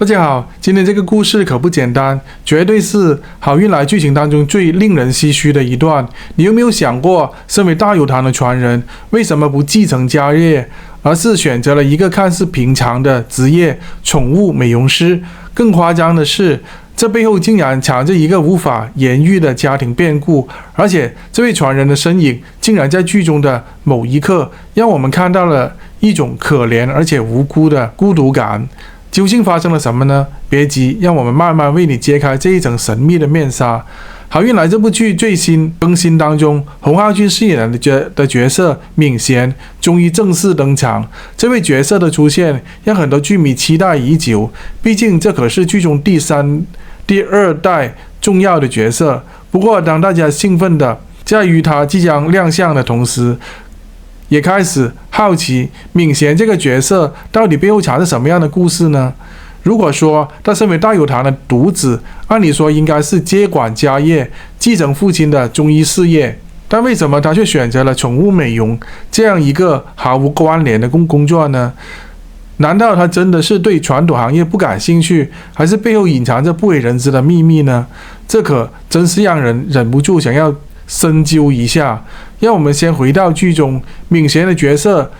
大家好，今天这个故事可不简单，绝对是好运来剧情当中最令人唏嘘的一段。你有没有想过，身为大有堂的传人，为什么不继承家业，而是选择了一个看似平常的职业——宠物美容师？更夸张的是，这背后竟然藏着一个无法言喻的家庭变故，而且这位传人的身影竟然在剧中的某一刻，让我们看到了一种可怜而且无辜的孤独感。究竟发生了什么呢？别急，让我们慢慢为你揭开这一层神秘的面纱。好运来这部剧最新更新当中，洪浩俊饰演的角色敏贤终于正式登场。这位角色的出现让很多剧迷期待已久，毕竟这可是剧中第二代重要的角色。不过，当大家兴奋的在于他即将亮相的同时，也开始好奇敏贤这个角色到底背后藏着什么样的故事呢？如果说他身为大有堂的独子，按理说应该是接管家业，继承父亲的中医事业，但为什么他却选择了宠物美容这样一个毫无关联的工作呢？难道他真的是对传统行业不感兴趣，还是背后隐藏着不为人知的秘密呢？这可真是让人忍不住想要深究一下。让我们先回到剧中，敏贤的角色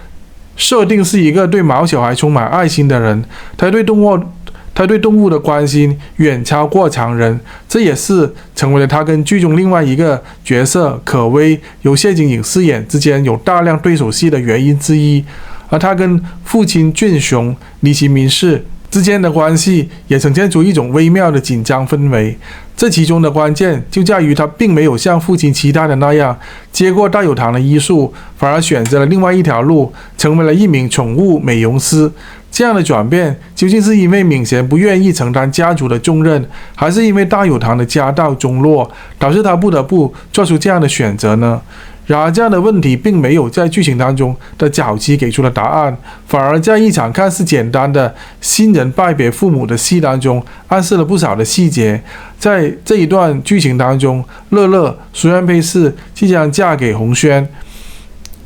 设定是一个对毛小孩充满爱心的人，他对动物的关心远超过常人，这也是成为了他跟剧中另外一个角色可薇由谢金颖饰演之间有大量对手戏的原因之一。而他跟父亲俊雄、李其明士之间的关系也呈现出一种微妙的紧张氛围，这其中的关键就在于他并没有像父亲期待的那样接过大有堂的医术，反而选择了另外一条路，成为了一名宠物美容师。这样的转变究竟是因为敏贤不愿意承担家族的重任，还是因为大有堂的家道中落，导致他不得不做出这样的选择呢？然而，这样的问题并没有在剧情当中的早期给出了答案，反而在一场看似简单的新人拜别父母的戏当中，暗示了不少的细节。在这一段剧情当中，乐乐、苏元佩是即将嫁给洪轩，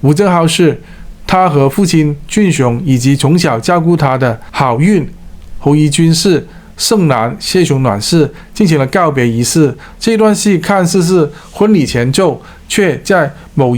吴正浩是他和父亲俊雄以及从小照顾他的好运侯怡君是盛男谢雄暖氏进行了告别仪式。这段戏看似是婚礼前奏，却在某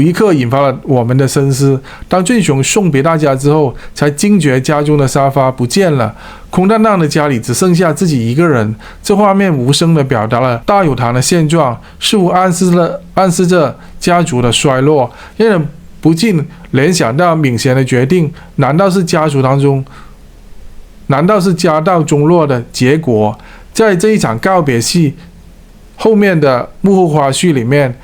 一刻引发了我们的深思。当俊雄送别大家之后，才惊觉家中的沙发不见了，空荡荡的家里只剩下自己一个人。这画面无声地表达了大有堂的现状，似乎暗示着家族的衰落，让人不禁联想到敏贤的决定，难道是家道中落的结果？在这一场告别戏后面的幕后花絮里面，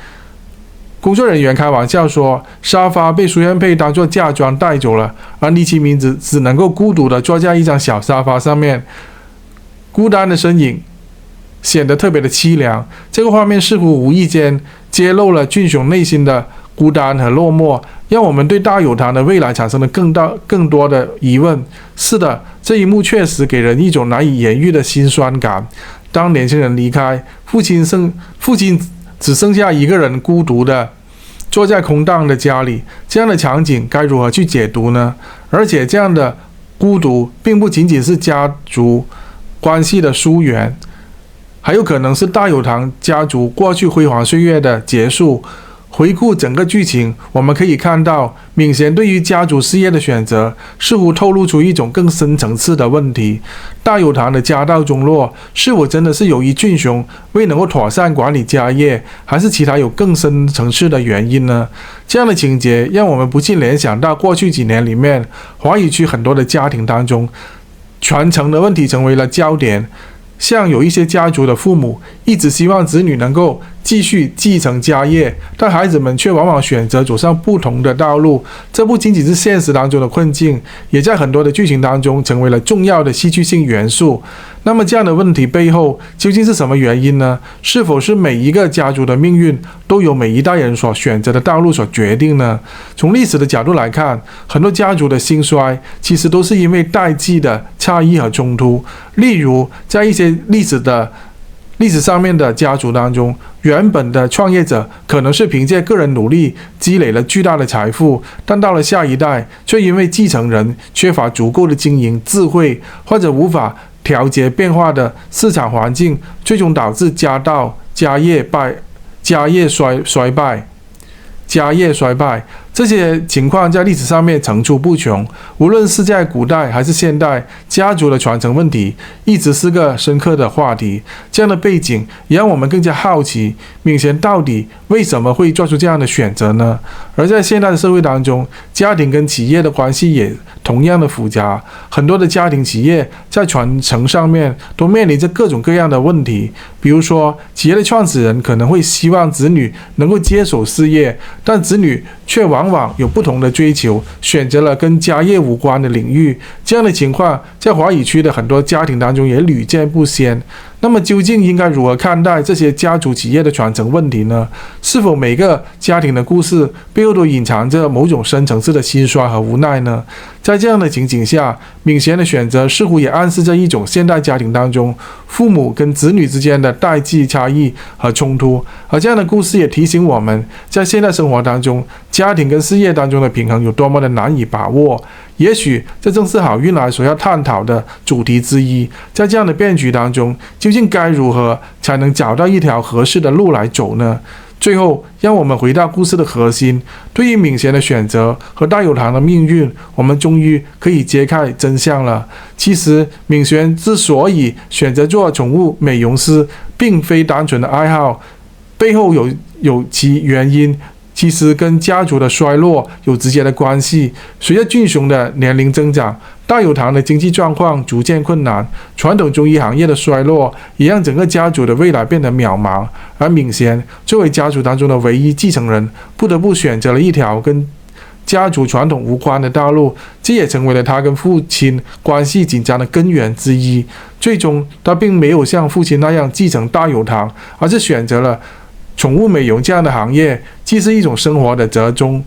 工作人员开玩笑说，沙发被苏元佩当作嫁妆带走了，而李其明只能够孤独地坐在一张小沙发上面，孤单的身影显得特别的凄凉。这个画面似乎无意间揭露了俊雄内心的孤单和落寞，让我们对大有堂的未来产生了更多的疑问。是的，这一幕确实给人一种难以言喻的心酸感。当年轻人离开，父亲只剩下一个人孤独的坐在空荡的家里，这样的场景该如何去解读呢？而且这样的孤独并不仅仅是家族关系的疏远，还有可能是大有堂家族过去辉煌岁月的结束。回顾整个剧情，我们可以看到敏贤对于家族事业的选择似乎透露出一种更深层次的问题。大有堂的家道中落，是否真的是由于俊雄未能够妥善管理家业，还是其他有更深层次的原因呢？这样的情节让我们不禁联想到过去几年里面华语区很多的家庭当中，传承的问题成为了焦点。像有一些家族的父母一直希望子女能够继续继承家业，但孩子们却往往选择走上不同的道路。这不仅仅是现实当中的困境，也在很多的剧情当中成为了重要的戏剧性元素。那么这样的问题背后究竟是什么原因呢？是否是每一个家族的命运都由每一代人所选择的道路所决定呢？从历史的角度来看，很多家族的兴衰其实都是因为代际的差异和冲突。例如在一些历史的历史上面的家族当中，原本的创业者可能是凭借个人努力积累了巨大的财富，但到了下一代，却因为继承人缺乏足够的经营智慧，或者无法调节变化的市场环境，最终导致家业衰败。这些情况在历史上面层出不穷，无论是在古代还是现代，家族的传承问题一直是个深刻的话题。这样的背景也让我们更加好奇，闵贤到底为什么会做出这样的选择呢？而在现代的社会当中，家庭跟企业的关系也同样的复杂，很多的家庭企业在传承上面都面临着各种各样的问题。比如说，企业的创始人可能会希望子女能够接手事业，但子女却往往有不同的追求，选择了跟家业无关的领域。这样的情况在华语区的很多家庭当中也屡见不鲜。那么究竟应该如何看待这些家族企业的传承问题呢？是否每个家庭的故事背后都隐藏着某种深层次的辛酸和无奈呢？在这样的情景下，闵贤的选择似乎也暗示着一种现代家庭当中父母跟子女之间的代际差异和冲突。而这样的故事也提醒我们，在现代生活当中，家庭跟事业当中的平衡有多么的难以把握。也许这正是好运来所要探讨的主题之一。在这样的变局当中，究竟该如何才能找到一条合适的路来走呢？最后，让我们回到故事的核心。对于闵贤的选择和大有堂的命运，我们终于可以揭开真相了。其实，闵贤之所以选择做宠物美容师，并非单纯的爱好，背后有其原因。其实跟家族的衰落有直接的关系。随着俊雄的年龄增长，大有堂的经济状况逐渐困难，传统中医行业的衰落也让整个家族的未来变得渺茫。而闵贤作为家族当中的唯一继承人，不得不选择了一条跟家族传统无关的道路，这也成为了他跟父亲关系紧张的根源之一。最终，他并没有像父亲那样继承大有堂，而是选择了宠物美容这样的行业，既是一种生活的折中，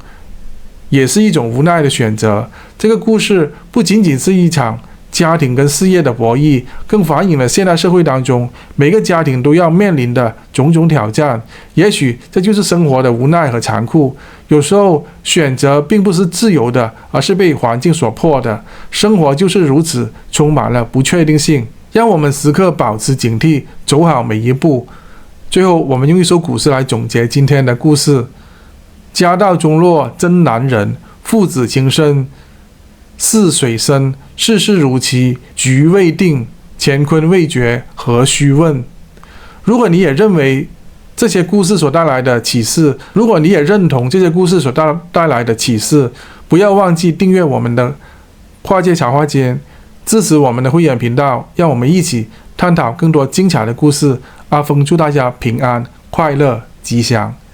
也是一种无奈的选择。这个故事不仅仅是一场家庭跟事业的博弈，更反映了现代社会当中每个家庭都要面临的种种挑战。也许这就是生活的无奈和残酷。有时候选择并不是自由的，而是被环境所迫的。生活就是如此，充满了不确定性，让我们时刻保持警惕，走好每一步。最后，我们用一首古诗来总结今天的故事：家道中落真难忍，父子情深似水深。世事如棋局未定，乾坤未决何须问。如果你也认为这些故事所带来的启示，如果你也认同这些故事所带来的启示，不要忘记订阅我们的跨界茶话间，支持我们的会员频道，让我们一起探讨更多精彩的故事。阿峰祝大家平安、快乐、吉祥。